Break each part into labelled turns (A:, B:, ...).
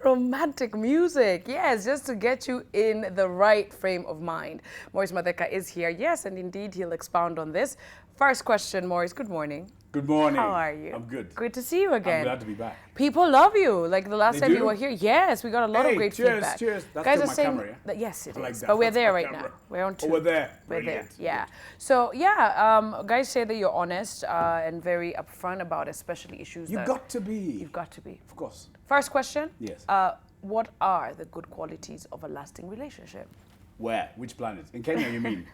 A: Romantic music, yes, just to get you in the right frame of mind. Maurice Matheka is here, yes, and indeed he'll expound on this. First question, Maurice, good morning.
B: Good morning.
A: How are you?
B: I'm good.
A: Good to see you again.
B: I'm glad to be back.
A: People love you. Like the last
B: They
A: time
B: do?
A: you were here, yes, we got a lot of great
B: cheers,
A: feedback.
B: Cheers. That's
A: Guys
B: still
A: are
B: my
A: saying
B: camera, yeah?
A: that yes, it
B: I like
A: is,
B: that.
A: but we're
B: That's
A: there
B: my
A: right
B: camera.
A: now. We're on two.
B: Oh, we're there.
A: We're
B: Brilliant.
A: there. Yeah. So yeah, guys say that you're honest and very upfront about especially issues.
B: You got to be.
A: You've got to be.
B: Of course.
A: First question.
B: Yes.
A: What are the good qualities of a lasting relationship?
B: Where? Which planet? In Kenya, you mean?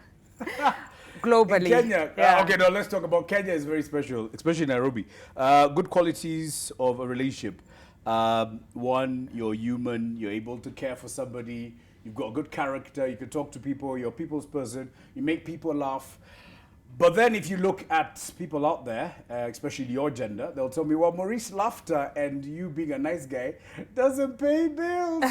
A: Globally.
B: In Kenya.
A: Yeah.
B: Okay, now let's talk about Kenya. Is very special, especially Nairobi. Good qualities of a relationship. One, you're human. You're able to care for somebody. You've got a good character. You can talk to people. You're a people's person. You make people laugh. But then if you look at people out there, especially your gender, they'll tell me, well, Maurice laughter and you being a nice guy doesn't pay bills.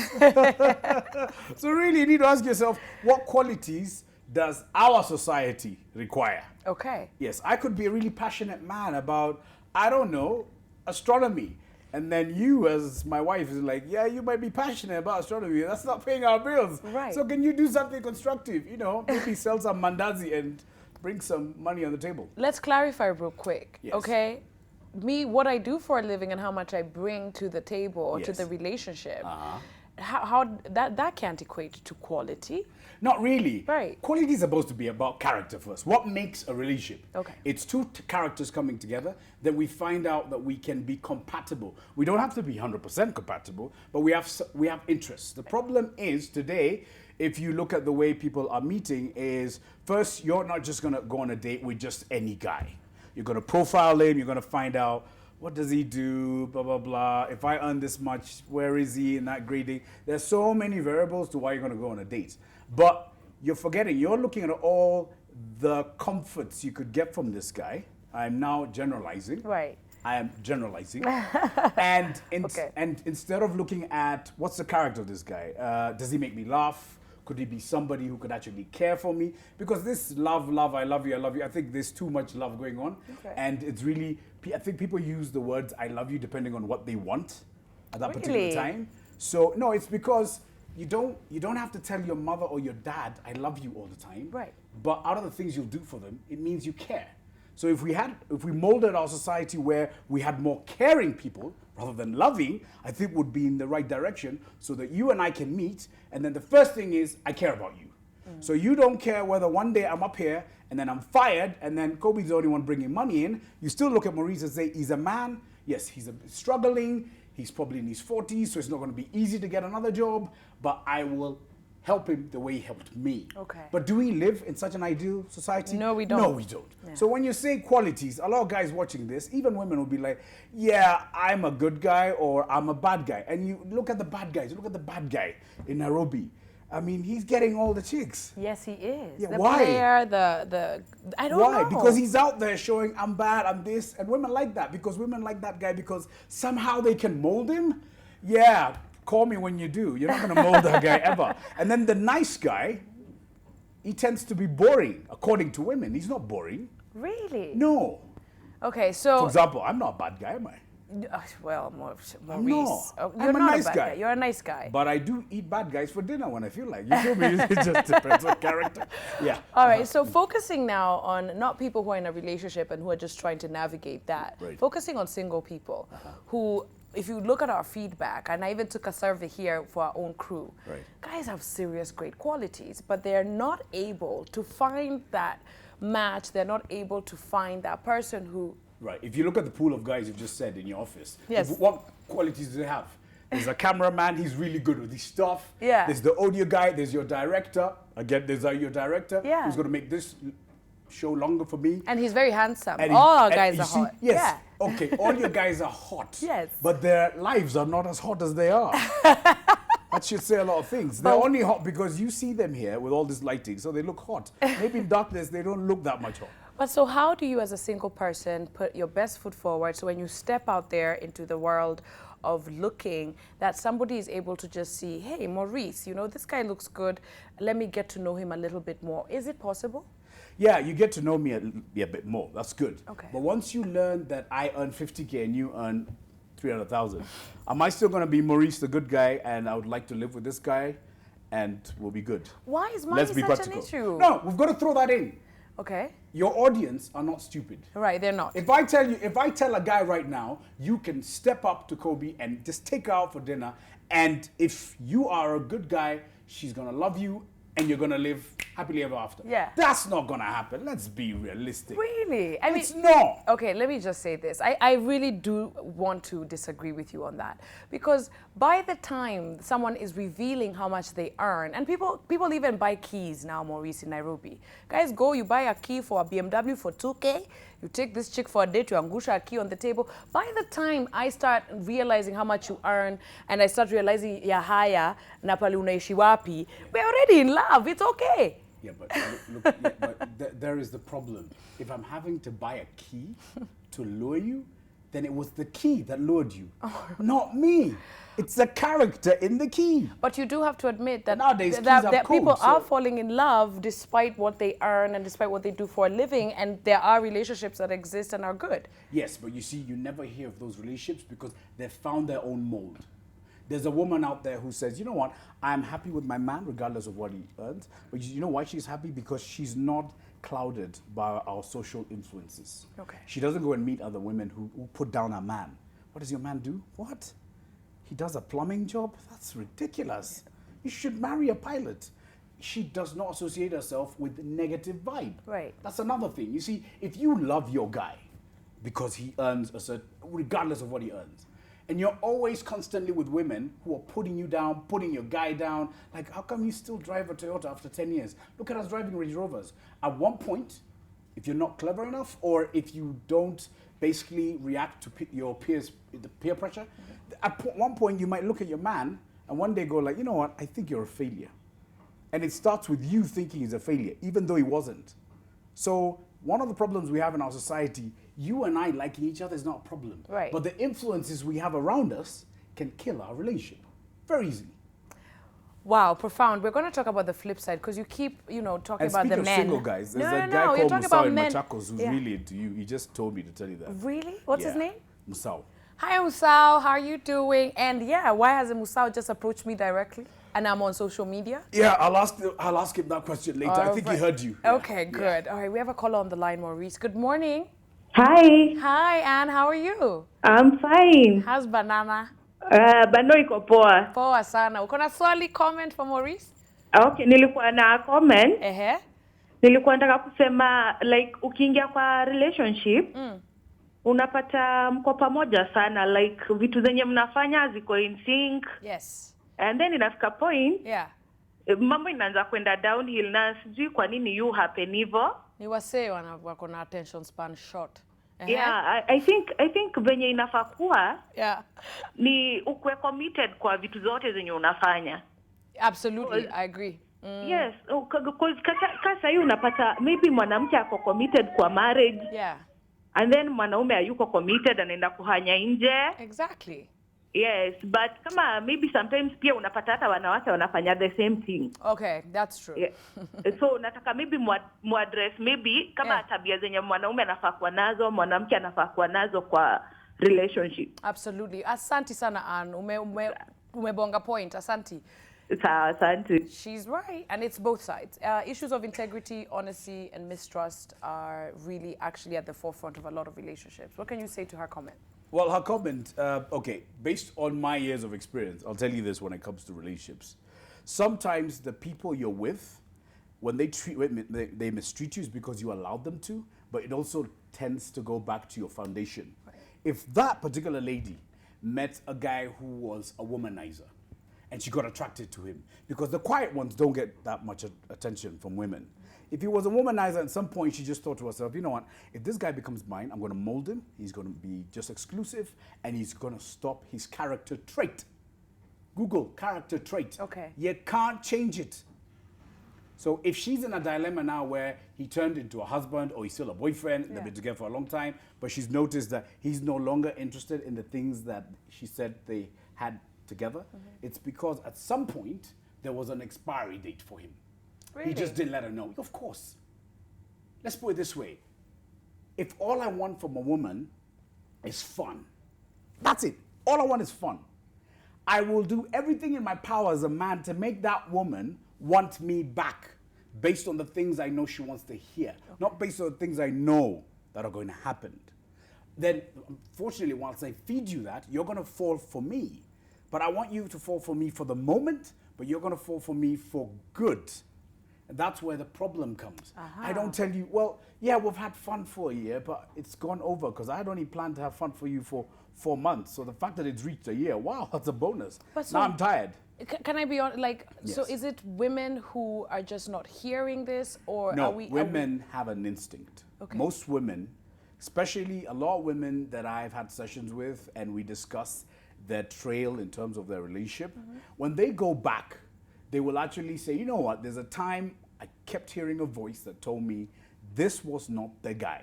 B: So really you need to ask yourself, what qualities does our society require?
A: Okay.
B: Yes, I could be a really passionate man about, I don't know, astronomy. And then you, as my wife, is like, yeah, you might be passionate about astronomy. That's not paying our bills.
A: Right.
B: So can you do something constructive? You know, maybe sell some mandazi and bring some money on the table.
A: Let's clarify real quick,
B: Yes.
A: okay? Me, what I do for a living and how much I bring to the table or to
B: Yes.
A: the relationship,
B: Uh-huh.
A: how that can't equate to quality.
B: Not really.
A: Right.
B: Quality is supposed to be about character first. What makes a relationship?
A: Okay.
B: It's two characters coming together. Then we find out that we can be compatible. We don't have to be 100% compatible, but we have interests. The problem is today, if you look at the way people are meeting, is first you're not just gonna go on a date with just any guy. You're gonna profile him. You're gonna find out what does he do, blah, blah, blah. If I earn this much, where is he in that grading? There's so many variables to why you're gonna go on a date. But you're forgetting, you're looking at all the comforts you could get from this guy. I'm now generalizing.
A: Right.
B: I am generalizing. and instead of looking at what's the character of this guy, does he make me laugh? Could he be somebody who could actually care for me? Because this love, I love you, I think there's too much love going on.
A: Okay.
B: And it's really, I think people use the words I love you depending on what they want at that particular time. So, no, it's because you don't have to tell your mother or your dad, I love you all the time.
A: Right.
B: But out of the things you'll do for them, it means you care. So if we molded our society where we had more caring people rather than loving, I think would be in the right direction so that you and I can meet. And then the first thing is, I care about you. So you don't care whether one day I'm up here and then I'm fired and then Kobi's the only one bringing money in. You still look at Maurice and say, he's a man. Yes, he's struggling. He's probably in his 40s, so it's not going to be easy to get another job. But I will help him the way he helped me.
A: Okay.
B: But do we live in such an ideal society?
A: No, we don't.
B: No, we don't.
A: Yeah.
B: So when you say qualities, a lot of guys watching this, even women will be like, yeah, I'm a good guy or I'm a bad guy. And you look at the bad guys. You look at the bad guy in Nairobi. I mean, he's getting all the chicks.
A: Yes, he is.
B: Yeah,
A: the
B: why?
A: player, the I don't know.
B: Why? Because he's out there showing I'm bad, I'm this. And women like that because women like that guy because somehow they can mold him. Yeah, call me when you do. You're not going to mold that guy ever. And then the nice guy, he tends to be boring, according to women. He's not boring.
A: Really?
B: No.
A: Okay, so
B: For example, I'm not a bad guy, am I?
A: well, Maurice.
B: I'm not.
A: You're
B: I'm a
A: not
B: nice
A: a bad
B: guy.
A: You're a nice guy.
B: But I do eat bad guys for dinner when I feel like. You feel me? It just depends on character. Yeah.
A: All right, so focusing now on not people who are in a relationship and who are just trying to navigate that.
B: Right.
A: Focusing on single people who, if you look at our feedback, and I even took a survey here for our own crew,
B: Right.
A: guys have serious great qualities, but they're not able to find that match. They're not able to find that person who.
B: Right. If you look at the pool of guys you've just said in your office,
A: Yes.
B: what qualities do they have? There's a cameraman, he's really good with his stuff.
A: Yeah.
B: There's the audio guy, there's your director. Again, there's your director
A: Yeah.
B: who's going to make this show longer for me.
A: And he's very handsome.
B: And
A: All our
B: and
A: guys
B: you
A: are
B: see-
A: hot.
B: Yes.
A: Yeah.
B: Okay, all your guys are hot.
A: Yes.
B: But their lives are not as hot as they are. That should say a lot of things. They're only hot because you see them here with all this lighting, so they look hot. Maybe in darkness, they don't look that much hot.
A: But so how do you as a single person put your best foot forward so when you step out there into the world of looking that somebody is able to just see, hey, Maurice, you know, this guy looks good. Let me get to know him a little bit more. Is it possible?
B: Yeah, you get to know me a bit more. That's good.
A: Okay.
B: But once you learn that I earn 50K and you earn 300,000. Am I still going to be Maurice, the good guy, and I would like to live with this guy, and we'll be good?
A: Why is money such an issue?
B: No, we've got to throw that in.
A: Okay.
B: Your audience are not stupid.
A: Right, they're not.
B: If I tell a guy right now, you can step up to Kobi and just take her out for dinner, and if you are a good guy, she's going to love you, and you're going to live happily ever after.
A: Yeah.
B: That's not going to happen. Let's be realistic.
A: Really? I mean,
B: it's not.
A: Okay, let me just say this. I really do want to disagree with you on that. Because by the time someone is revealing how much they earn, and people even buy keys now, Maurice, in Nairobi. Guys, you buy a key for a BMW for 2K, you take this chick for a date, you angusha a key on the table. By the time I start realizing how much you earn, and I start realizing ya haya, na pale unaishi wapi, we're already in love. It's okay.
B: Yeah, but look, there is the problem. If I'm having to buy a key to lure you, then it was the key that lured you, not me. It's the character in the key.
A: But you do have to admit that
B: nowadays
A: people are falling in love despite what they earn and despite what they do for a living, and there are relationships that exist and are good.
B: Yes, but you see, you never hear of those relationships because they've found their own mold. There's a woman out there who says, you know what, I'm happy with my man regardless of what he earns. But you know why she's happy? Because she's not clouded by our social influences.
A: Okay.
B: She doesn't go and meet other women who put down her man. What does your man do? What? He does a plumbing job? That's ridiculous. You should marry a pilot. She does not associate herself with negative vibe.
A: Right.
B: That's another thing. You see, if you love your guy because he earns a certain, regardless of what he earns, and you're always constantly with women who are putting you down, putting your guy down. Like, how come you still drive a Toyota after 10 years? Look at us driving Range Rovers. At one point, if you're not clever enough, or if you don't basically react to your peers, the peer pressure, at one point you might look at your man and one day go like, you know what, I think you're a failure. And it starts with you thinking he's a failure, even though he wasn't. So one of the problems we have in our society, you and I liking each other is not a problem.
A: Right.
B: But the influences we have around us can kill our relationship very easily.
A: Wow, profound. We're going to talk about the flip side because you keep, talking
B: And
A: about the
B: speaking of
A: men.
B: single guys, there's a guy
A: you're
B: called
A: talking
B: Musau
A: about
B: in
A: men.
B: Machakos who's really into you. He just told me to tell you that.
A: Really? What's his name?
B: Musau.
A: Hi, Musau. How are you doing? And yeah, why hasn't Musau just approached me directly? And I'm on social media?
B: Yeah, I'll ask him that question later. I think he heard you.
A: Okay, good. Yeah. All right, we have a caller on the line, Maurice. Good morning.
C: Hi.
A: Hi, Anne. How are you?
C: I'm fine.
A: How's banana?
C: Bano iko poa.
A: Poa sana. Uko na swali comment for Maurice?
C: Okay, nilikuwa na comment.
A: Ehe.
C: Nilikuwa nataka kusema like ukiingia kwa relationship, unapata mko pamoja sana, like vitu zenye mnafanya ziko in sync.
A: Yes.
C: And then inafika point, mambo inaanza kwenda downhill na sijui kwa nini you happen hivyo.
A: Ni wasee wako na attention span short.
C: Yeah, I think venye inafaa kuwa ni ukwe committed kwa vitu zote zenye unafanya.
A: Absolutely, I agree.
C: Yes, because kasa hii unapata maybe mwanamke ako committed kwa marriage.
A: Yeah.
C: And then mwanaume hayuko committed anaenda kuhanya nje.
A: Exactly.
C: Yes, but kama maybe sometimes pia unapata hata wanawake wanafanya the same thing.
A: Okay, that's true.
C: Yeah. So nataka maybe muaddress maybe kama tabia zenye mwanaume anafaa kuwa nazo, mwanamke anafaa kuwa nazo kwa relationship.
A: Absolutely. Asante sana Ann. Umebonga point. Asante.
C: Asante.
A: She's right, and it's both sides. Issues of integrity, honesty, and mistrust are really actually at the forefront of a lot of relationships. What can you say to her comment?
B: Well, her comment, okay, based on my years of experience, I'll tell you this when it comes to relationships. Sometimes the people you're with, when they mistreat you is because you allowed them to, but it also tends to go back to your foundation. Right. If that particular lady met a guy who was a womanizer, and she got attracted to him, because the quiet ones don't get that much attention from women. If he was a womanizer, at some point she just thought to herself, you know what, if this guy becomes mine, I'm going to mold him, he's going to be just exclusive, and he's going to stop his character trait. Google character trait.
A: Okay.
B: You can't change it. So if she's in a dilemma now where he turned into a husband or he's still a boyfriend, they've been together for a long time, but she's noticed that he's no longer interested in the things that she said they had together, it's because at some point there was an expiry date for him.
A: Really?
B: He just didn't let her know. Of course. Let's put it this way. If all I want from a woman is fun, that's it. All I want is fun. I will do everything in my power as a man to make that woman want me back based on the things I know she wants to hear, not based on the things I know that are going to happen. Then, fortunately, once I feed you that, you're going to fall for me. But I want you to fall for me for the moment, but you're going to fall for me for good. And that's where the problem comes. I don't tell you, well, yeah, we've had fun for a year, but it's gone over because I had only planned to have fun for you for 4 months. So the fact that it's reached a year, wow, that's a bonus.
A: But so
B: now I'm tired.
A: Can I be on, like, so
B: Yes.
A: is it women who are just not hearing this, or
B: No,
A: are we...
B: women have an instinct.
A: Okay.
B: Most women, especially a lot of women that I've had sessions with and we discuss their trail in terms of their relationship, when they go back, they will actually say, you know what, there's a time I kept hearing a voice that told me this was not the guy.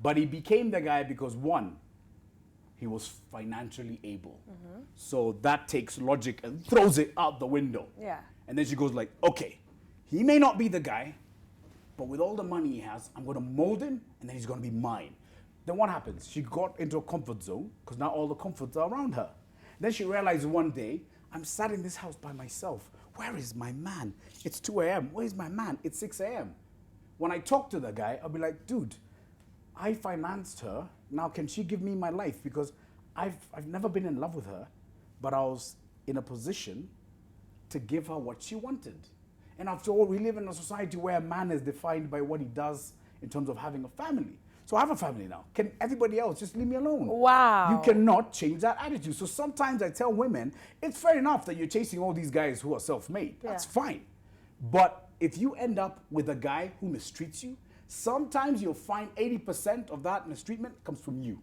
B: But he became the guy because, one, he was financially able. So that takes logic and throws it out the window.
A: Yeah.
B: And then she goes like, okay, he may not be the guy, but with all the money he has, I'm going to mold him and then he's going to be mine. Then what happens? She got into a comfort zone because now all the comforts are around her. Then she realized one day, I'm sat in this house by myself. Where is my man? It's 2 a.m. Where is my man? It's 6 a.m. When I talk to the guy, I'll be like, dude, I financed her. Now can she give me my life? Because I've never been in love with her, but I was in a position to give her what she wanted. And after all, we live in a society where a man is defined by what he does in terms of having a family. So I have a family now. Can everybody else just leave me alone?
A: Wow.
B: You cannot change that attitude. So sometimes I tell women, it's fair enough that you're chasing all these guys who are self-made. That's fine. But if you end up with a guy who mistreats you, sometimes you'll find 80% of that mistreatment comes from you.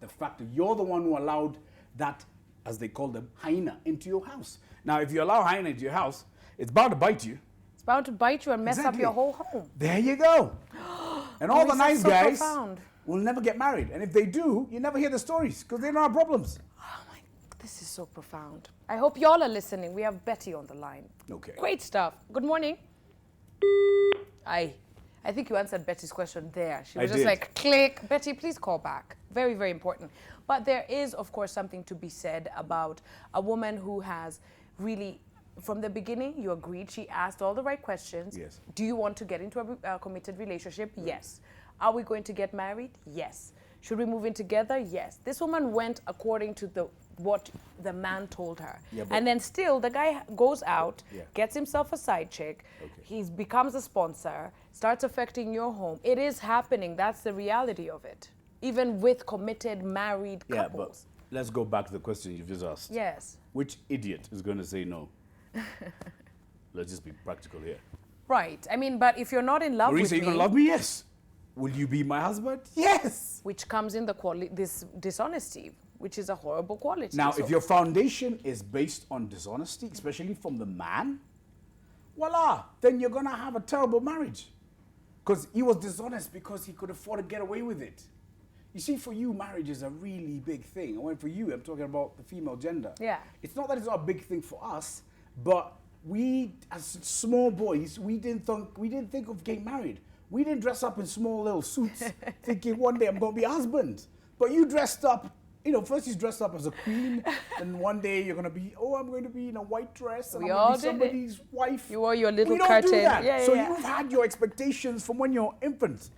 B: The fact that you're the one who allowed that, as they call them, hyena into your house. Now, if you allow hyena into your house, it's bound to bite you.
A: It's bound to bite you and mess up
B: Exactly.
A: your whole home.
B: There you go. And all the
A: Maurice,
B: nice
A: that's so
B: guys
A: profound.
B: will never get married. And if they do, you never hear the stories because they don't have problems.
A: Oh my, this is so profound. I hope y'all are listening. We have Betty on the line.
B: Okay.
A: Great stuff. Good morning. I think you answered Betty's question there. She was
B: I
A: just
B: did.
A: like, click. Betty, please call back. Very, very important. But there is, of course, something to be said about a woman who has really, from the beginning, you agreed. She asked all the right questions.
B: Yes.
A: Do you want to get into a committed relationship? Yes. Are we going to get married? Yes. Should we move in together? Yes. This woman went according to what the man told her.
B: Yeah, but-
A: and then still the guy goes out,
B: Yeah.
A: gets himself a side chick,
B: Okay.
A: he becomes a sponsor, starts affecting your home. It is happening. That's the reality of it. Even with committed, married
B: Yeah, but
A: couples.
B: let's go back to the question you've just asked.
A: Yes.
B: Which idiot is going to say no? Let's just be practical here.
A: Right. I mean, but if you're not in love
B: Maurice,
A: with
B: are you
A: me,
B: going to love me? Yes. Will you be my husband? Yes.
A: which comes in this dishonesty, which is a horrible quality.
B: Now,
A: So-
B: if your foundation is based on dishonesty, especially from the man, voila, then you're going to have a terrible marriage. Because he was dishonest because he could afford to get away with it. You see, for you, marriage is a really big thing. And when for you, I'm talking about the female gender.
A: Yeah.
B: It's not that it's not a big thing for us, but we, as small boys, we didn't think of getting married. We didn't dress up in small little suits thinking one day I'm going to be a husband. But you dressed up, first you dressed up as a queen, and one day you're going to be, I'm going to be in a white dress, and
A: We
B: I'm
A: all
B: going to be
A: did it.
B: somebody's wife.
A: You wore your little
B: we don't
A: curtain.
B: do that.
A: Yeah,
B: So
A: yeah.
B: you've had your expectations from when you're infants.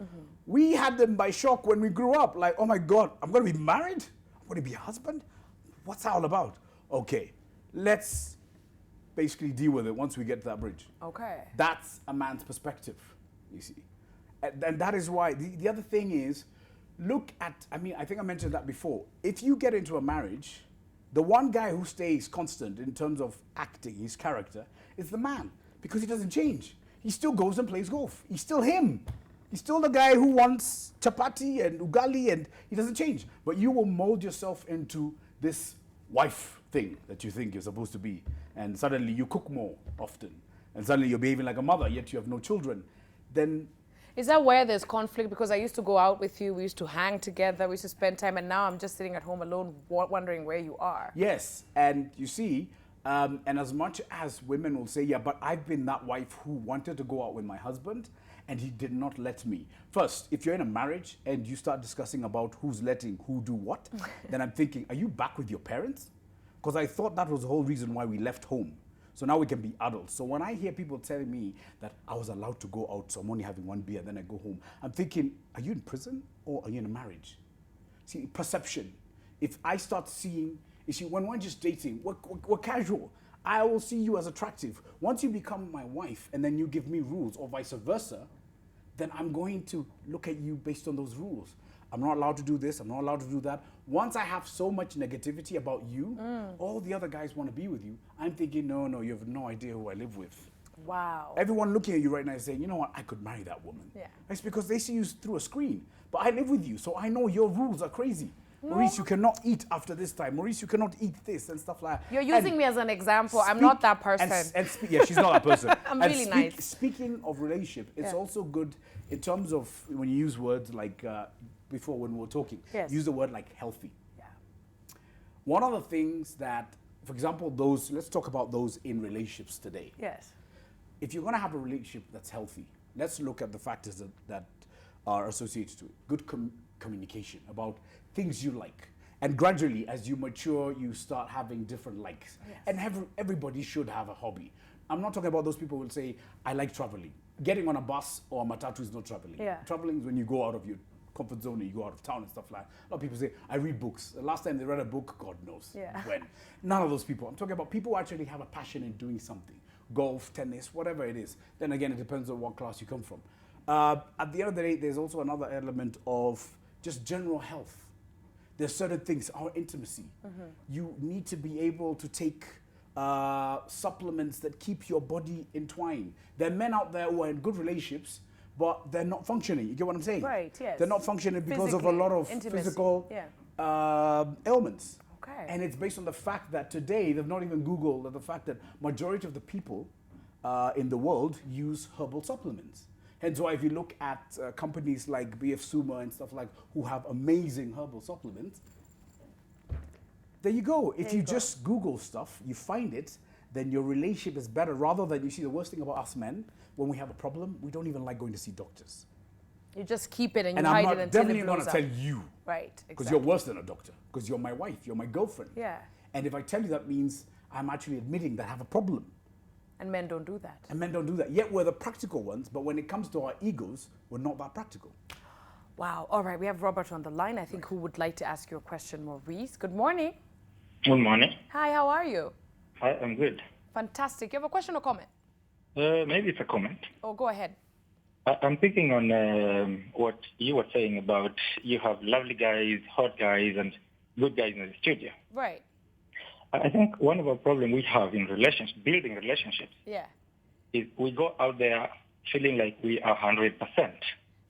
B: We had them by shock when we grew up. Like, oh my God, I'm going to be married? I'm going to be a husband? What's that all about? Okay, let's basically deal with it once we get to that bridge.
A: Okay.
B: That's a man's perspective, you see. And that is why, the other thing is, look at, I think I mentioned that before. If you get into a marriage, the one guy who stays constant in terms of acting, his character, is the man. Because he doesn't change. He still goes and plays golf. He's still him. He's still the guy who wants chapati and ugali, and he doesn't change. But you will mold yourself into this wife thing that you think you're supposed to be. And suddenly you cook more often. And suddenly you're behaving like a mother, yet you have no children. Then
A: Is that where there's conflict? Because I used to go out with you, we used to hang together, we used to spend time, and now I'm just sitting at home alone wondering where you are.
B: yes, and you see, and as much as women will say, yeah, but I've been that wife who wanted to go out with my husband, and he did not let me. First, if you're in a marriage and you start discussing about who's letting who do what, then I'm thinking, are you back with your parents? Because I thought that was the whole reason why we left home. So now we can be adults. So when I hear people telling me that I was allowed to go out, so I'm only having one beer, then I go home, I'm thinking, are you in prison or are you in a marriage? See, perception. If I start seeing, you see, when we're just dating, we're casual. I will see you as attractive. Once you become my wife and then you give me rules or vice versa, then I'm going to look at you based on those rules. I'm not allowed to do this, I'm not allowed to do that. Once I have so much negativity about you, all the other guys want to be with you. I'm thinking, no, you have no idea who I live with.
A: Wow.
B: Everyone looking at you right now is saying, you know what, I could marry that woman.
A: Yeah.
B: It's because they see you through a screen. But I live with you, so I know your rules are crazy. Maurice, you cannot eat after this time. Maurice, you cannot eat this and stuff like that.
A: You're using me as an example. I'm not that person.
B: Yeah, she's not that person.
A: I'm really nice.
B: Speaking of relationship, it's also good in terms of when you use words like, before when we were talking, use the word like healthy.
A: Yeah.
B: One of the things that, for example, let's talk about those in relationships today.
A: Yes.
B: If you're going to have a relationship that's healthy, let's look at the factors that are associated to it. Good communication about things you like. And gradually, as you mature, you start having different likes.
A: Yes.
B: And everybody should have a hobby. I'm not talking about those people who will say, I like traveling. Getting on a bus or a matatu is not traveling.
A: Yeah.
B: Traveling is when you go out of your comfort zone and you go out of town and stuff like that. A lot of people say, I read books. The last time they read a book, God knows when. None of those people. I'm talking about people who actually have a passion in doing something. Golf, tennis, whatever it is. Then again, it depends on what class you come from. At the end of the day, there's also another element of just general health. There's certain things, our intimacy. You need to be able to take supplements that keep your body entwined. There are men out there who are in good relationships, but they're not functioning. You get what I'm saying?
A: Right, yes.
B: They're not functioning because of a lot of physical ailments.
A: Okay.
B: And it's based on the fact that today, they've not even Googled the fact that majority of the people in the world use herbal supplements. Hence why if you look at companies like BF Suma and stuff like who have amazing herbal supplements, there you go. If you just Google stuff, you find it, then your relationship is better rather than, you see, the worst thing about us men, when we have a problem, we don't even like going to see doctors.
A: You just keep it and you
B: And
A: hide
B: I'm
A: it
B: not
A: until
B: definitely
A: it
B: going
A: blows
B: to
A: up.
B: tell you.
A: Right,
B: Because
A: exactly.
B: you're worse than a doctor. Because you're my wife, you're my girlfriend.
A: Yeah.
B: And if I tell you, that means I'm actually admitting that I have a problem.
A: And men don't do that.
B: And men don't do that. Yet we're the practical ones, but when it comes to our egos, we're not that practical.
A: Wow. All right, we have Robert on the line, I think, who would like to ask you a question, Maurice. Good morning.
D: Good morning.
A: Hi, how are you?
D: Hi, I'm good.
A: Fantastic. You have a question or comment?
D: Maybe it's a comment.
A: Oh, go ahead.
D: I'm thinking on what you were saying about you have lovely guys, hot guys, and good guys in the studio.
A: Right.
D: I think one of the problems we have in building relationships,
A: Yeah.
D: is we go out there feeling like we are 100%.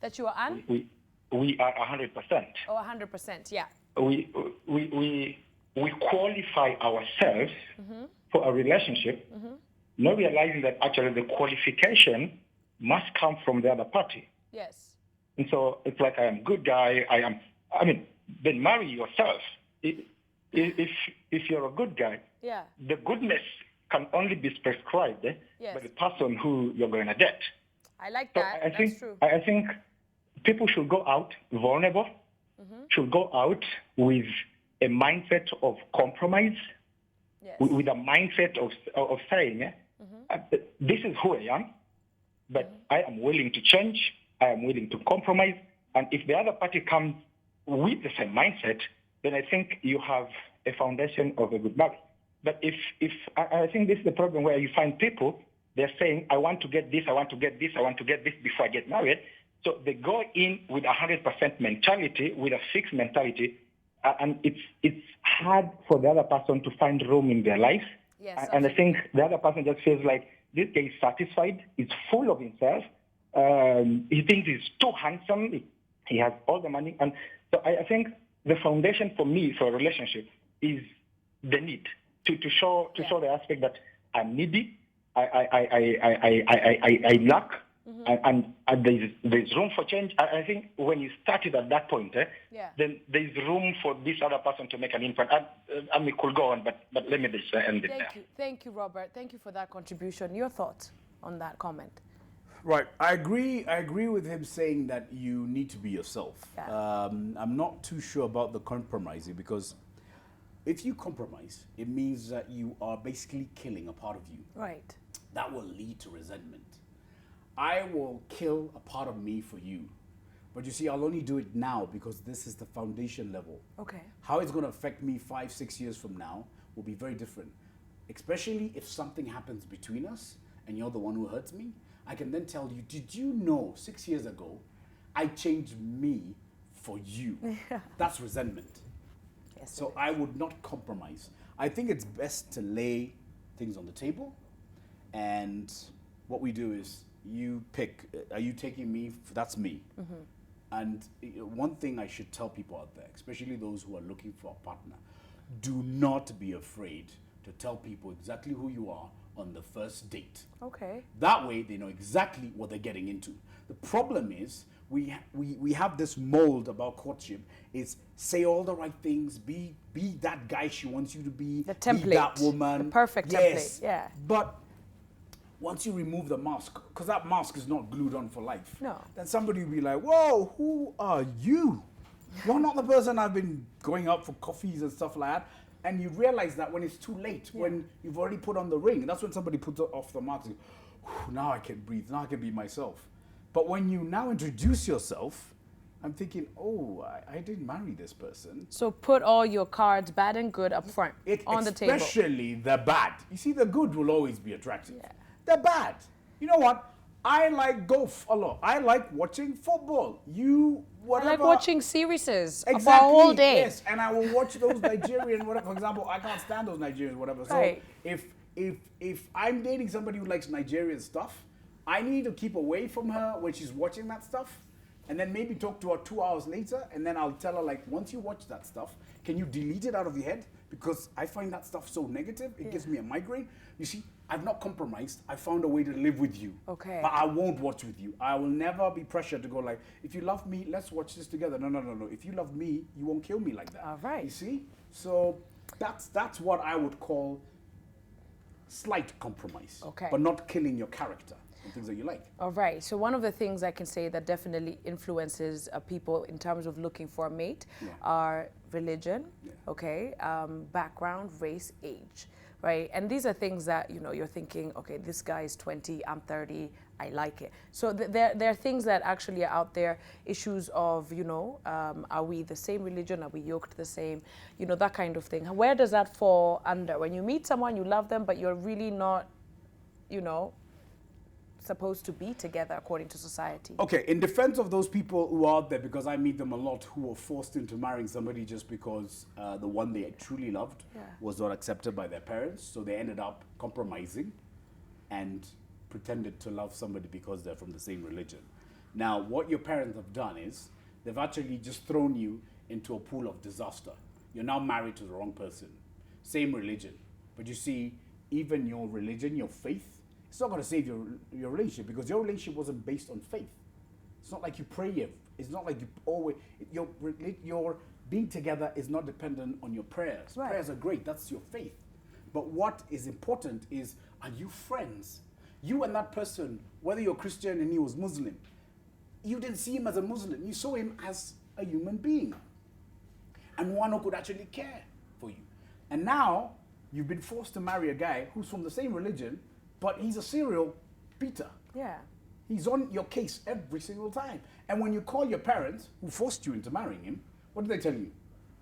A: That you are on?
D: We are 100%.
A: Oh, 100%, yeah.
D: We qualify ourselves for a relationship, not realizing that actually the qualification must come from the other party.
A: Yes.
D: And so it's like, I am a good guy. Then marry yourself. If you're a good guy, the goodness can only be prescribed by the person who you're going to date.
A: I like
D: So
A: that. That's true.
D: I think people should go out vulnerable, should go out with a mindset of compromise, with a mindset of saying, this is who I am, but I am willing to change, I am willing to compromise, and if the other party comes with the same mindset, then I think you have a foundation of a good marriage. But if I think this is the problem where you find people, they're saying, I want to get this, I want to get this, I want to get this before I get married. So they go in with 100% mentality, with a fixed mentality, and it's hard for the other person to find room in their life.
A: Yes,
D: and I think the other person just feels like this guy is satisfied, he's full of himself, he thinks he's too handsome, he has all the money. And so I think the foundation for me for a relationship is the need to show the aspect that I'm needy, I lack, and there's room for change. I think when you started at that point, then there's room for this other person to make an impact. We could go on, but let me just end it there.
A: Thank you, Robert. Thank you for that contribution. Your thoughts on that comment?
B: Right. I agree with him saying that you need to be yourself.
A: Yeah.
B: I'm not too sure about the compromising, because if you compromise, it means that you are basically killing a part of you.
A: Right.
B: That will lead to resentment. I will kill a part of me for you. But you see, I'll only do it now because this is the foundation level.
A: Okay.
B: How it's going to affect me 5, 6 years from now will be very different. Especially if something happens between us and you're the one who hurts me, I can then tell you, did you know 6 years ago, I changed me for you?
A: Yeah.
B: That's resentment.
A: Yes,
B: So I would not compromise. I think it's best to lay things on the table, and what we do is you pick, are you taking me? That's me. And one thing I should tell people out there, especially those who are looking for a partner, do not be afraid to tell people exactly who you are on the first date.
A: Okay.
B: That way they know exactly what they're getting into. The problem is we have this mold about courtship, is say all the right things, be that guy she wants you to be,
A: The template.
B: be that woman.
A: The perfect
B: yes,
A: template, yeah.
B: But once you remove the mask, because that mask is not glued on for life,
A: No.
B: then somebody will be like, whoa, who are you? You're not the person I've been going out for coffees and stuff like that. And you realize that when it's too late, when you've already put on the ring. That's when somebody puts it off the mask. Now I can breathe, now I can be myself. But when you now introduce yourself, I'm thinking, oh, I didn't marry this person.
A: So put all your cards, bad and good, up front on the table.
B: Especially the bad. You see, the good will always be attractive.
A: Yeah.
B: The bad. You know what? I like golf a lot. I like watching football. Whatever.
A: I like watching series
B: Exactly.
A: for a whole day.
B: Yes, and I will watch those Nigerian whatever. For example, I can't stand those Nigerians whatever. So
A: Right.
B: if I'm dating somebody who likes Nigerian stuff, I need to keep away from her when she's watching that stuff, and then maybe talk to her 2 hours later, and then I'll tell her, like, once you watch that stuff, can you delete it out of your head? Because I find that stuff so negative, it gives me a migraine. You see, I've not compromised. I found a way to live with you.
A: Okay.
B: But I won't watch with you. I will never be pressured to go like, if you love me, let's watch this together. No. If you love me, you won't kill me like that.
A: All right.
B: You see? So that's what I would call slight compromise.
A: Okay.
B: But not killing your character and things that you like.
A: All right. So one of the things I can say that definitely influences people in terms of looking for a mate are religion, okay, background, race, age, right? And these are things that, you're thinking, okay, this guy is 20, I'm 30, I like it. So there are things that actually are out there, issues of, are we the same religion? Are we yoked the same? That kind of thing. Where does that fall under? When you meet someone, you love them, but you're really not, supposed to be together according to society.
B: Okay, in defense of those people who are out there, because I meet them a lot, who were forced into marrying somebody just because the one they truly loved was not accepted by their parents, so they ended up compromising and pretended to love somebody because they're from the same religion. Now, what your parents have done is they've actually just thrown you into a pool of disaster. You're now married to the wrong person. Same religion. But you see, even your religion, your faith, it's not going to save your relationship, because your relationship wasn't based on faith. It's not like you pray. It's not like you always, your being together is not dependent on your prayers.
A: Right.
B: Prayers are great. That's your faith. But what is important is, are you friends? You and that person, whether you're Christian and he was Muslim, you didn't see him as a Muslim. You saw him as a human being. And one who could actually care for you. And now, you've been forced to marry a guy who's from the same religion, but he's a serial beater.
A: Yeah.
B: He's on your case every single time. And when you call your parents, who forced you into marrying him, what do they tell you?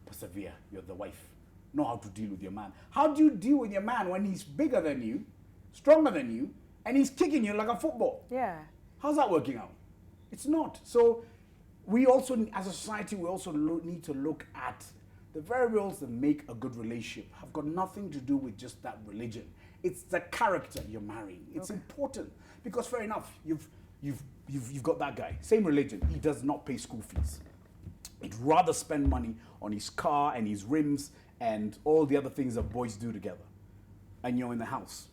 B: Persevere, you're the wife. Know how to deal with your man. How do you deal with your man when he's bigger than you, stronger than you, and he's kicking you like a football?
A: Yeah.
B: How's that working out? It's not. So we also, as a society, we also need to look at the variables that make a good relationship. Have got nothing to do with just that religion. It's the character you're marrying. It's important, because fair enough, you've got that guy, same religion. He does not pay school fees. He'd rather spend money on his car and his rims and all the other things that boys do together. And you're in the house.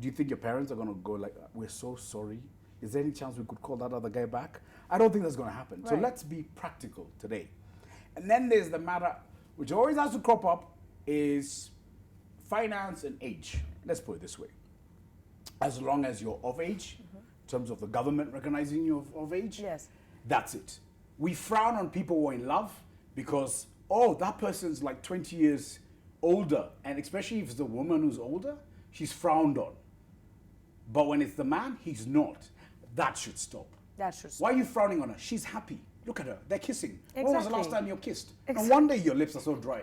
B: Do you think your parents are going to go like, we're so sorry? Is there any chance we could call that other guy back? I don't think that's going to happen.
A: Right.
B: So let's be practical today. And then there's the matter, which always has to crop up, is finance and age. Let's put it this way. As long as you're of age terms of the government recognizing you of age.
A: Yes.
B: That's it. We frown on people who are in love because, oh, that person's like 20 years older. And especially if it's the woman who's older, she's frowned on. But when it's the man, he's not. That should stop.
A: That should stop.
B: Why are you frowning on her? She's happy. Look at her. They're kissing. When was the last
A: Exactly.
B: time you kissed?
A: Exactly.
B: And one day your lips are so dry.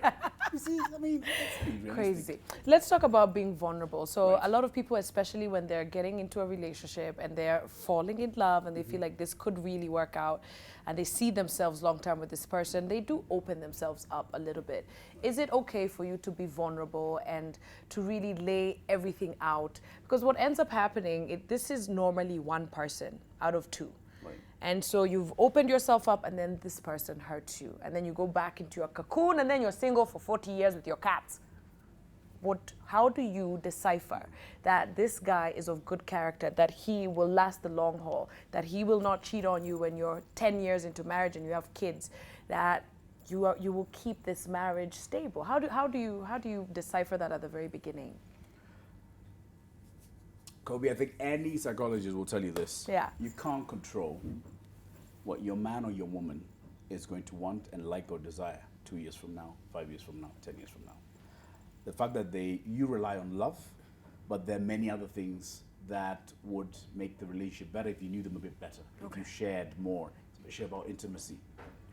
B: You see, I mean, let's be realistic.
A: Crazy. Let's talk about being vulnerable. So
B: Right.
A: a lot of people, especially when they're getting into a relationship and they're falling in love and they feel like this could really work out and they see themselves long term with this person, they do open themselves up a little bit. Is it okay for you to be vulnerable and to really lay everything out? Because what ends up happening, this is normally one person out of two.
B: Right.
A: And so you've opened yourself up and then this person hurts you. And then you go back into your cocoon and then you're single for 40 years with your cats. How do you decipher that this guy is of good character, that he will last the long haul, that he will not cheat on you when you're 10 years into marriage and you have kids, that you will keep this marriage stable? How do you decipher that at the very beginning?
B: Kobi, I think any psychologist will tell you this.
A: Yeah.
B: You can't control what your man or your woman is going to want and like or desire 2 years from now, 5 years from now, 10 years from now. The fact that you rely on love, but there are many other things that would make the relationship better if you knew them a bit better, if you shared more, especially about intimacy.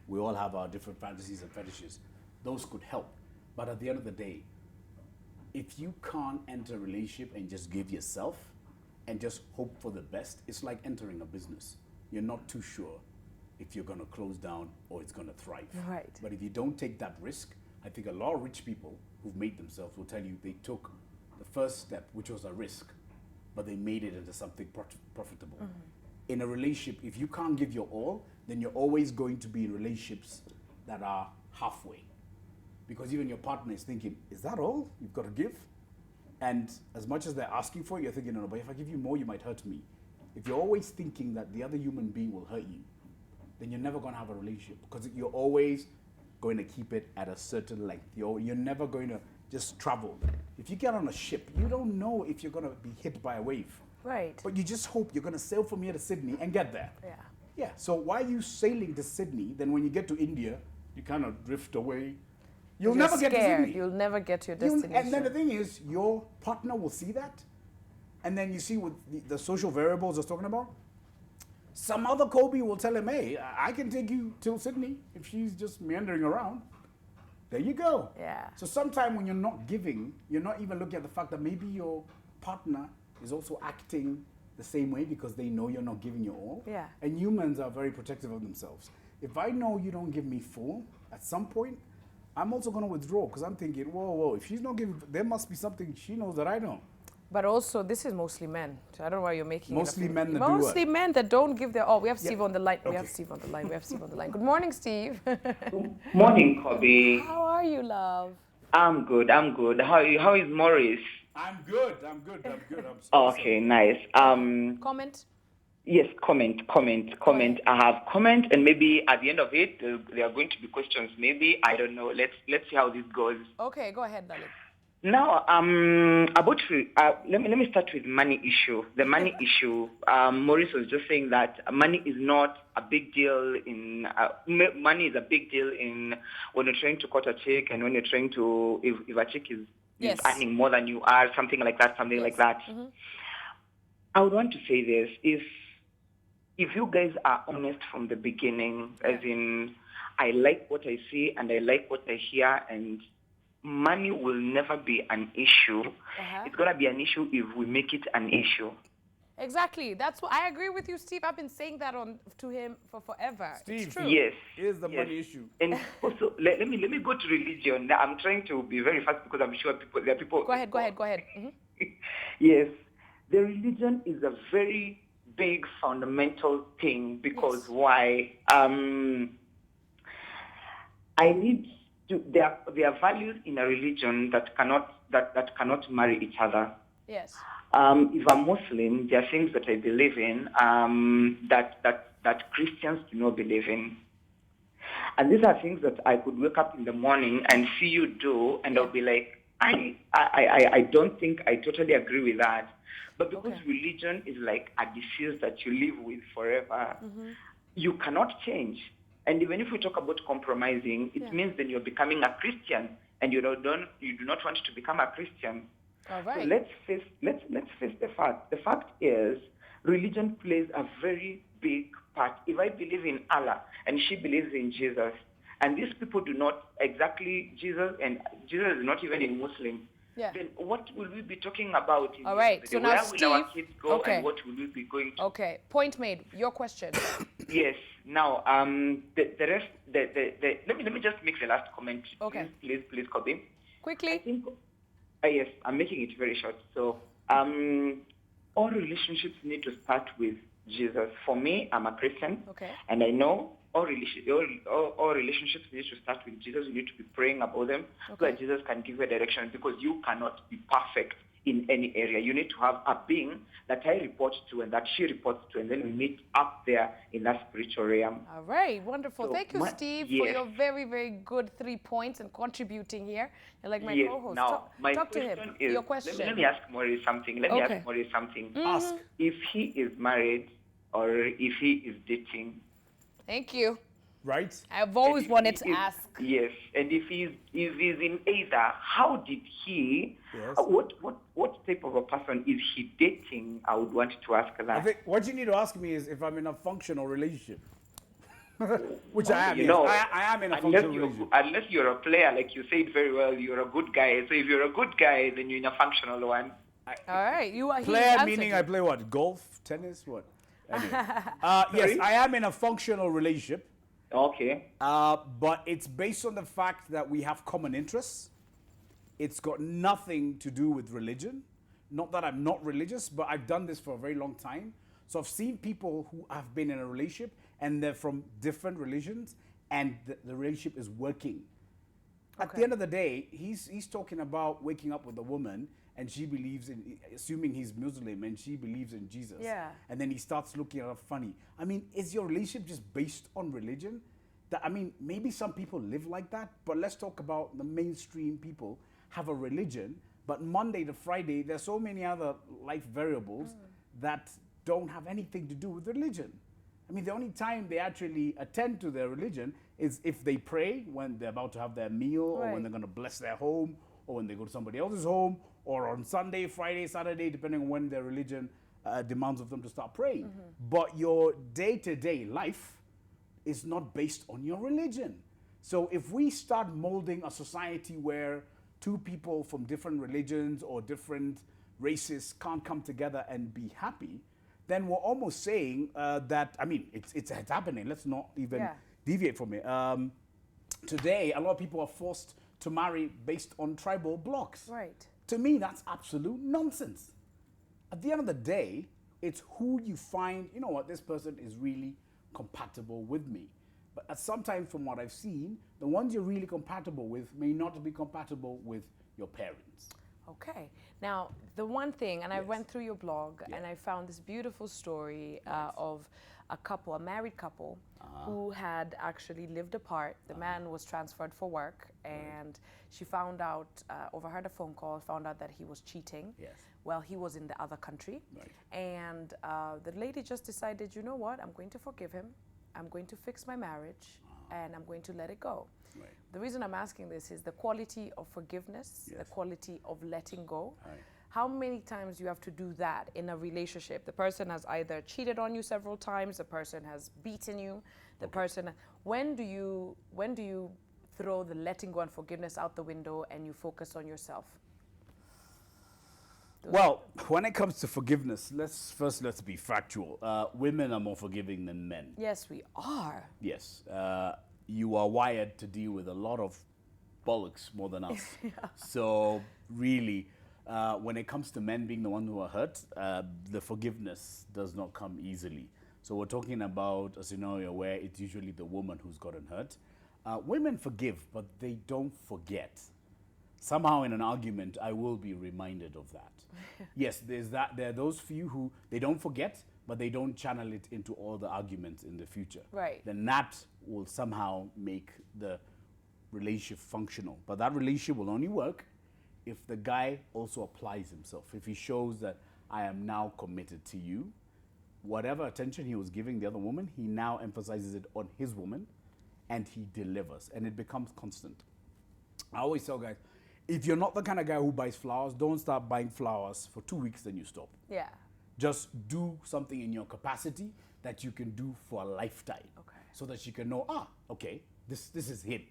B: We all have our different fantasies and fetishes. Those could help. But at the end of the day, if you can't enter a relationship and just give yourself and just hope for the best, it's like entering a business. You're not too sure if you're going to close down or it's going to thrive.
A: Right.
B: But if you don't take that risk, I think a lot of rich people who've made themselves will tell you they took the first step, which was a risk, but they made it into something profitable. In a relationship, if you can't give your all, then you're always going to be in relationships that are halfway. Because even your partner is thinking, is that all you've got to give? And as much as they're asking for it, you're thinking, no, but if I give you more, you might hurt me. If you're always thinking that the other human being will hurt you, then you're never going to have a relationship because you're always going to keep it at a certain length. You're never going to just travel. If you get on a ship, you don't know if you're going to be hit by a wave.
A: Right.
B: But you just hope you're going to sail from here to Sydney and get there.
A: Yeah.
B: Yeah, so why are you sailing to Sydney? Then when you get to India, you kind of drift away. You'll
A: You're
B: never get to
A: scared.
B: Sydney.
A: You'll never get to your
B: You-
A: destination.
B: and then the thing is, your partner will see that. And then you see with the social variables I was talking about. Some other Kobe will tell him, hey, I can take you till Sydney if she's just meandering around. There you go.
A: Yeah.
B: So sometime when you're not giving, you're not even looking at the fact that maybe your partner is also acting the same way because they know you're not giving your all.
A: Yeah.
B: And humans are very protective of themselves. If I know you don't give me full, at some point, I'm also going to withdraw because I'm thinking, whoa, if she's not giving, there must be something she knows that I don't.
A: But also, this is mostly men. So I don't know why you're making
B: Mostly
A: it up.
B: men that do what?
A: Mostly men that don't give their all. We have
B: Yeah.
A: Steve on the line. We
B: Okay.
A: have Steve on the line. We have Steve on the line. Good morning, Steve.
E: Morning, Kobi.
A: How are you, love?
E: I'm good. How is Maurice?
B: I'm good. I'm
E: Okay, nice.
A: Comment?
E: Yes, comment. I have comment, and maybe at the end of it, there are going to be questions. Maybe I don't know. Let's see how this goes.
A: Okay, go ahead, darling.
E: Now, let me start with money issue. The money issue. Maurice was just saying that money is not a big deal in money is a big deal in when you're trying to court a chick and when you're trying to if a chick is
A: Yes.
E: earning more than you are, something like that.
A: Mm-hmm.
E: I would want to say this: if you guys are honest from the beginning, as in, I like what I see and I like what I hear, and money will never be an issue. It's gonna be an issue if we make it an issue.
A: Exactly. That's what I agree with you, Steve. I've been saying that to him for forever.
B: Steve,
A: It's true.
E: Yes.
B: Here's the money issue.
E: And also, let me go to religion. I'm trying to be very fast because I'm sure there are people.
A: Go ahead. Mm-hmm.
E: Yes, the religion is a very big fundamental thing because
A: Yes.
E: why? I need to. There are values in a religion that cannot marry each other.
A: Yes.
E: If I'm Muslim, there are things that I believe in that Christians do not believe in. And these are things that I could wake up in the morning and see you do, and I'll be like, I don't think I totally agree with that. But because
A: Okay.
E: religion is like a disease that you live with forever, you cannot change. And even if we talk about compromising, it means then you're becoming a Christian, and you do not want to become a Christian.
A: All
E: So
A: right.
E: let's face the fact. The fact is, religion plays a very big part. If I believe in Allah and she believes in Jesus, and these people do not exactly Jesus, and Jesus is not even a Muslim,
A: Yeah.
E: then what will we be talking about in
A: All
E: the end of
A: right.
E: the
A: So
E: day?
A: now,
E: Where will our
A: Steve.
E: kids go,
A: Okay.
E: and what will we be going to?
A: Okay. Point made. Your question.
E: Yes. Now, the rest, let me just make the last comment.
A: Okay.
E: Please, Kobi. I
A: Quickly.
E: think, yes, I'm making it very short. So, all relationships need to start with Jesus. For me, I'm a Christian,
A: Okay.
E: and I know all relationships need to start with Jesus. You need to be praying about them so
A: Okay.
E: that Jesus can give you a direction, because you cannot be perfect in any area. You need to have a being that I report to and that she reports to, and then we meet up there in that spiritual realm.
A: All right, wonderful.
E: So
A: Thank you, Steve, for
E: yes.
A: your very, very good 3 points and contributing here. You're like my
E: Yes.
A: co-host.
E: Now, my
A: Talk to him.
E: question is,
A: Your question.
E: let me ask Maurice something. Let me
A: Okay.
E: ask Maurice something.
B: Ask.
E: If he is married or if he is dating,
A: Thank you.
B: Right?
A: I've always
E: and if
A: wanted
E: he
A: to
E: is-
A: ask.
E: Yes, and if he's in either, how did he?
B: Yes.
E: What type of a person is he dating? I would want to ask that.
B: I think what you need to ask me is if I'm in a functional relationship. Which I am,
E: You
B: yes.
E: know,
B: I am in a functional relationship.
E: unless you're a player, like you said very well, you're a good guy. So if you're a good guy, then you're in a functional one.
A: All right, you are. he's
B: Player
A: answered
B: meaning
A: you.
B: I play what? Golf? Tennis? What? Anyway. Yes, I am in a functional relationship.
E: Okay.
B: But it's based on the fact that we have common interests. It's got nothing to do with religion. Not that I'm not religious, but I've done this for a very long time. So I've seen people who have been in a relationship and they're from different religions and the relationship is working. At the end of the day, he's talking about waking up with a woman and she believes in, assuming he's Muslim and she believes in Jesus.
A: Yeah.
B: And then he starts looking at her funny. I mean, is your relationship just based on religion? That, I mean, maybe some people live like that, but let's talk about the mainstream people have a religion, but Monday to Friday, there's so many other life variables that don't have anything to do with religion. I mean, the only time they actually attend to their religion is if they pray when they're about to have their meal or when
A: Right.
B: they're going to bless their home or when they go to somebody else's home or on Sunday, Friday, Saturday, depending on when their religion demands of them to start praying. But your day-to-day life is not based on your religion. So if we start molding a society where two people from different religions or different races can't come together and be happy, then we're almost saying that, I mean, it's happening. Let's not even deviate from it. Today, a lot of people are forced to marry based on tribal blocks.
A: Right.
B: To me, that's absolute nonsense. At the end of the day, it's who you find, you know what, this person is really compatible with me. But at some time, from what I've seen, the ones you're really compatible with may not be compatible with your parents.
A: Okay. Now, the one thing, and I went through your blog and I found this beautiful story of a couple, a married couple, who had actually lived apart. The man was transferred for work and she found out, overheard a phone call, found out that he was cheating.
B: Yes.
A: Well, he was in the other country.
B: Right.
A: And the lady just decided, you know what, I'm going to forgive him. I'm going to fix my marriage and I'm going to let it go.
B: Right.
A: The reason I'm asking this is the quality of forgiveness, the quality of letting go.
B: Right.
A: How many times you have to do that in a relationship? The person has either cheated on you several times, the person has beaten you, the person. When do you throw the letting go and forgiveness out the window and you focus on yourself?
B: Well, when it comes to forgiveness, let's be factual. Women are more forgiving than men.
A: Yes, we are.
B: Yes. You are wired to deal with a lot of bollocks more than us. So really, when it comes to men being the one who are hurt, the forgiveness does not come easily. So we're talking about a scenario where it's usually the woman who's gotten hurt. Women forgive, but they don't forget. Somehow in an argument, I will be reminded of that. Yes, there are those few who, they don't forget, but they don't channel it into all the arguments in the future.
A: Right.
B: Then that will somehow make the relationship functional. But that relationship will only work if the guy also applies himself, if he shows that I am now committed to you, whatever attention he was giving the other woman, he now emphasizes it on his woman, and he delivers, and it becomes constant. I always tell guys, if you're not the kind of guy who buys flowers, don't start buying flowers for 2 weeks, then you stop.
A: Yeah.
B: Just do something in your capacity that you can do for a lifetime.
A: Okay.
B: So that you can know, okay, this is him.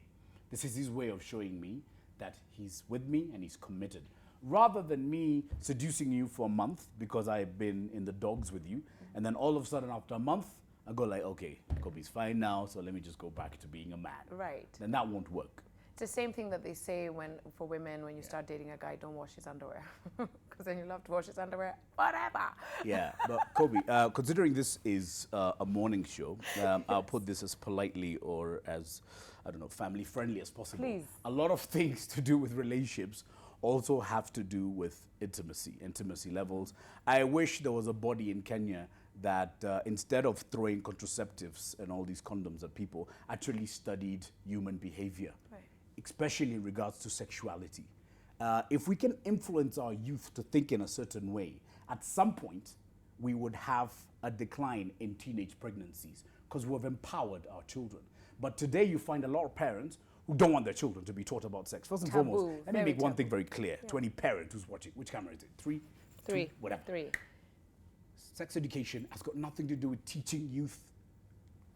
B: This is his way of showing me that he's with me and he's committed. Rather than me seducing you for a month because I've been in the dogs with you, and then all of a sudden after a month, I go like, okay, Kobi's fine now, so let me just go back to being a man.
A: Right.
B: Then that won't work.
A: It's the same thing that they say for women when you start dating a guy, don't wash his underwear. Because then you love to wash his underwear, whatever.
B: Yeah, but Kobi, considering this is a morning show, I'll put this as politely or as, I don't know, family friendly as possible.
A: Please.
B: A lot of things to do with relationships also have to do with intimacy levels. I wish there was a body in Kenya that instead of throwing contraceptives and all these condoms at people, actually studied human behavior, right, especially in regards to sexuality. If we can influence our youth to think in a certain way, at some point, we would have a decline in teenage pregnancies because we've empowered our children. But today you find a lot of parents who don't want their children to be taught about sex. First and
A: Taboo,
B: foremost, let me make one thing very clear
A: Yeah.
B: to any parent who's watching. Which camera is it? Three?
A: Three.
B: Two? Whatever.
A: Three.
B: Sex education has got nothing to do with teaching youth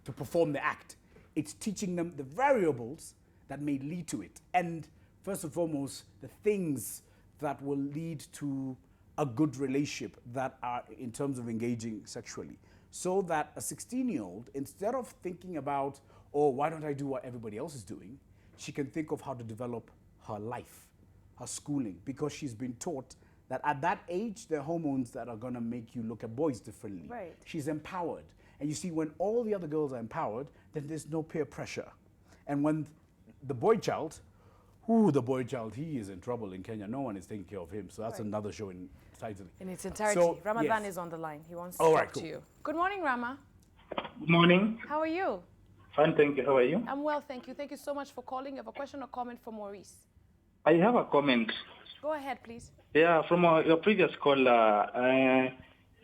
B: to perform the act. It's teaching them the variables that may lead to it. And first and foremost, the things that will lead to a good relationship that are in terms of engaging sexually. So that a 16-year-old, instead of thinking about, oh, why don't I do what everybody else is doing, she can think of how to develop her life, her schooling, because she's been taught that at that age, there are hormones that are gonna make you look at boys differently.
A: Right.
B: She's empowered. And you see, when all the other girls are empowered, then there's no peer pressure. And when the boy child, he is in trouble in Kenya. No one is taking care of him. So that's
A: Right.
B: another show in title.
A: In its entirety.
B: So,
A: Ramadan
B: yes.
A: is on the line. He wants to
B: All
A: talk
B: right,
A: to
B: cool.
A: you. Good morning, Rama.
F: Good morning.
A: How are you?
F: Fine, thank you. How are you?
A: I'm well, thank you. Thank you so much for calling. You have a question or comment for Maurice?
F: I have a comment.
A: Go ahead, please.
F: Yeah, from your previous caller,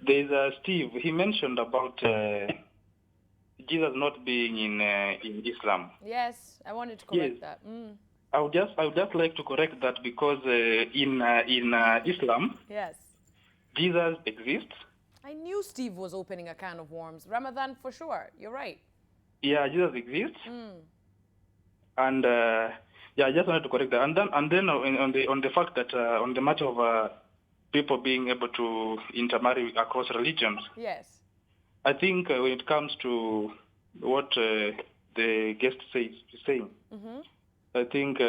F: there's Steve. He mentioned about Jesus not being in Islam.
A: Yes, I wanted to correct
F: Yes.
A: that.
F: I would just like to correct that because in Islam,
A: Yes.
F: Jesus exists.
A: I knew Steve was opening a can of worms. Ramadan for sure. You're right.
F: Yeah, Jesus exists. And yeah, I just wanted to correct that. And then on the fact that on the matter of people being able to intermarry across religions,
A: Yes.
F: I think when it comes to what the guest is saying, I think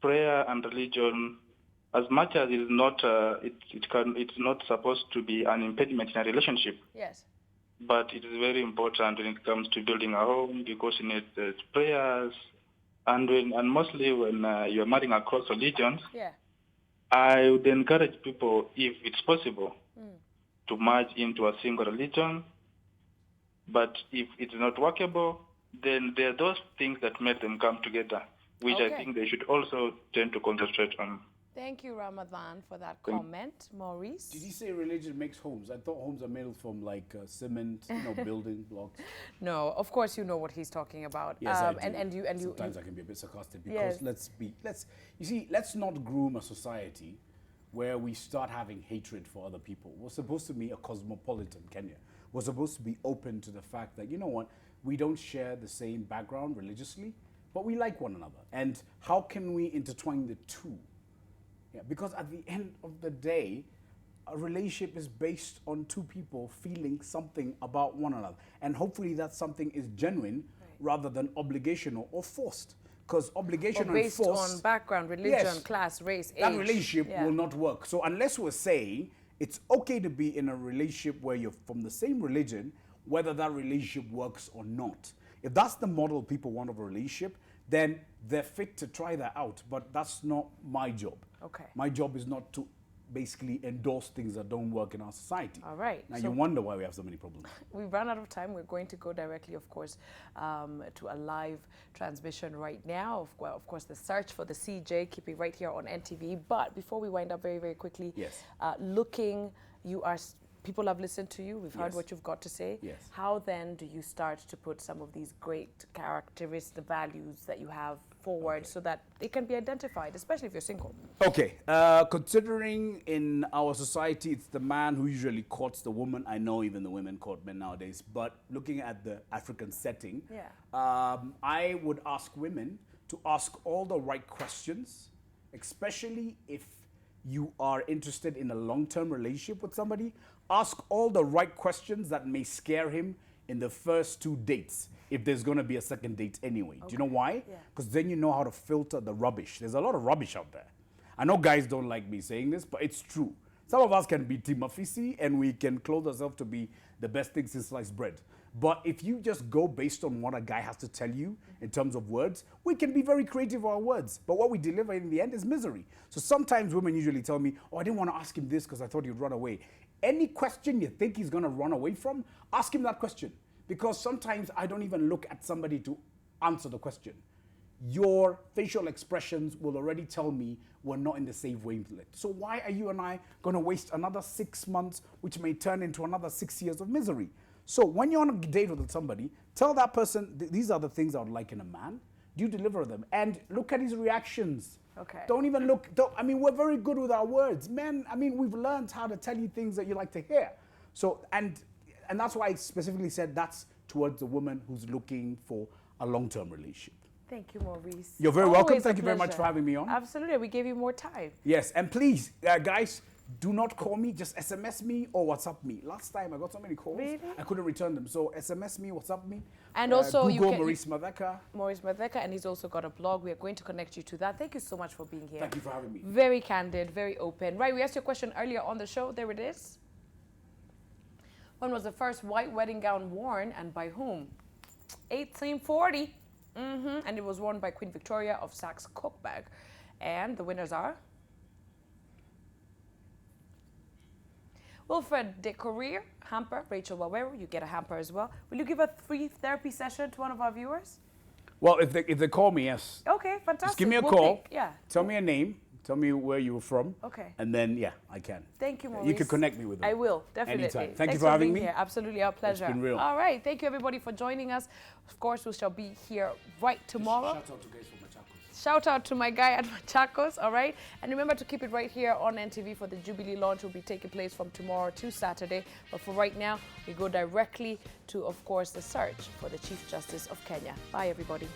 F: prayer and religion, as much as it's not, it's not supposed to be an impediment in a relationship.
A: Yes.
F: But it is very important when it comes to building a home because you need prayers, and mostly when you're marrying across religions.
A: Yeah.
F: I would encourage people, if it's possible, to merge into a single religion. But if it's not workable, then there are those things that make them come together, which
A: Okay.
F: I think they should also tend to concentrate on.
A: Thank you, Ramadan, for that comment. Maurice?
B: Did he say religion makes homes? I thought homes are made from like cement, building blocks.
A: No, of course you know what he's talking about.
B: Yes, I do.
A: And you
B: Sometimes I can be a bit sarcastic because
A: Yes.
B: let's not groom a society where we start having hatred for other people. We're supposed to be a cosmopolitan Kenya. We're supposed to be open to the fact that, you know what, we don't share the same background religiously, but we like one another. And how can we intertwine the two? Yeah, because at the end of the day, a relationship is based on two people feeling something about one another. And hopefully that something is genuine rather than obligational or forced. Because obligation
A: Or based
B: and force,
A: on background, religion,
B: Yes.
A: class, race, age.
B: that relationship
A: Yeah.
B: will not work. So unless we're saying it's okay to be in a relationship where you're from the same religion, whether that relationship works or not. If that's the model people want of a relationship, then they're fit to try that out. But that's not my job.
A: Okay.
B: My job is not to basically endorse things that don't work in our society.
A: All right.
B: Now
A: So
B: you wonder why we have so many problems.
A: we've run out of time. We're going to go directly, of course, to a live transmission right now. Of course, the search for the CJ, keep it right here on NTV. But before we wind up very, very quickly,
B: Yes.
A: People have listened to you. We've heard
B: Yes.
A: what you've got to say.
B: Yes.
A: How then do you start to put some of these great characteristics, the values that you have forward so that they can be identified, especially if you're single?
B: Okay, considering in our society it's the man who usually courts the woman. I know even the women court men nowadays, but looking at the African setting,
A: Yeah.
B: I would ask women to ask all the right questions, especially if you are interested in a long-term relationship with somebody. Ask all the right questions that may scare him in the first 2 dates, if there's going to be a second date anyway. Do you know why?
A: Yeah.
B: Because then you know how to filter the rubbish. There's a lot of rubbish out there. I know guys don't like me saying this, but it's true. Some of us can be Timafisi and we can clothe ourselves to be the best thing since sliced bread. But if you just go based on what a guy has to tell you in terms of words, we can be very creative with our words. But what we deliver in the end is misery. So sometimes women usually tell me, oh, I didn't want to ask him this because I thought he'd run away. Any question you think he's going to run away from, ask him that question. Because sometimes I don't even look at somebody to answer the question. Your facial expressions will already tell me we're not in the same wavelength. So why are you and I going to waste another 6 months, which may turn into another 6 years of misery? So when you're on a date with somebody, tell that person, these are the things I would like in a man. Do you deliver them? And look at his reactions.
A: Okay.
B: Don't even look, we're very good with our words. Men, we've learned how to tell you things that you like to hear. So, and that's why I specifically said that's towards the woman who's looking for a long-term relationship.
A: Thank you, Maurice.
B: You're very welcome.
A: Always a
B: Thank you very much
A: pleasure.
B: for having me on.
A: Absolutely. We gave you more time.
B: Yes, and please, guys, do not call me. Just SMS me or WhatsApp me. Last time I got so many calls,
A: Really?
B: I couldn't return them. So SMS me, WhatsApp me.
A: And also you
B: Google
A: can-
B: Maurice Matheka.
A: Maurice Matheka, and he's also got a blog. We are going to connect you to that. Thank you so much for being here.
B: Thank you for having me.
A: Very candid, very open. Right, we asked you a question earlier on the show. There it is. When was the first white wedding gown worn and by whom? 1840. And it was worn by Queen Victoria of Saxe-Coburg. And the winners are Wilfred De Courier, hamper. Rachel Wawero, you get a hamper as well. Will you give a free therapy session to one of our viewers?
B: Well, if they call me, yes.
A: Okay, fantastic.
B: Just give me a
A: We'll
B: call.
A: pick- yeah.
B: Tell me a name. Tell me where you were from.
A: Okay.
B: And then, yeah, I can.
A: Thank you, Maurice.
B: You can connect me with them.
A: I will, definitely.
B: Anytime. Thank
A: Thanks
B: you for having
A: being
B: me.
A: Here. Absolutely, our pleasure.
B: been real.
A: All right, thank you everybody for joining us. Of course, we shall be here right tomorrow.
B: Shout out to guys from Machakos.
A: Shout out to my guy at Machakos, all right? And remember to keep it right here on NTV for the Jubilee launch. Will be taking place from tomorrow to Saturday. But for right now, we go directly to, of course, the search for the Chief Justice of Kenya. Bye, everybody.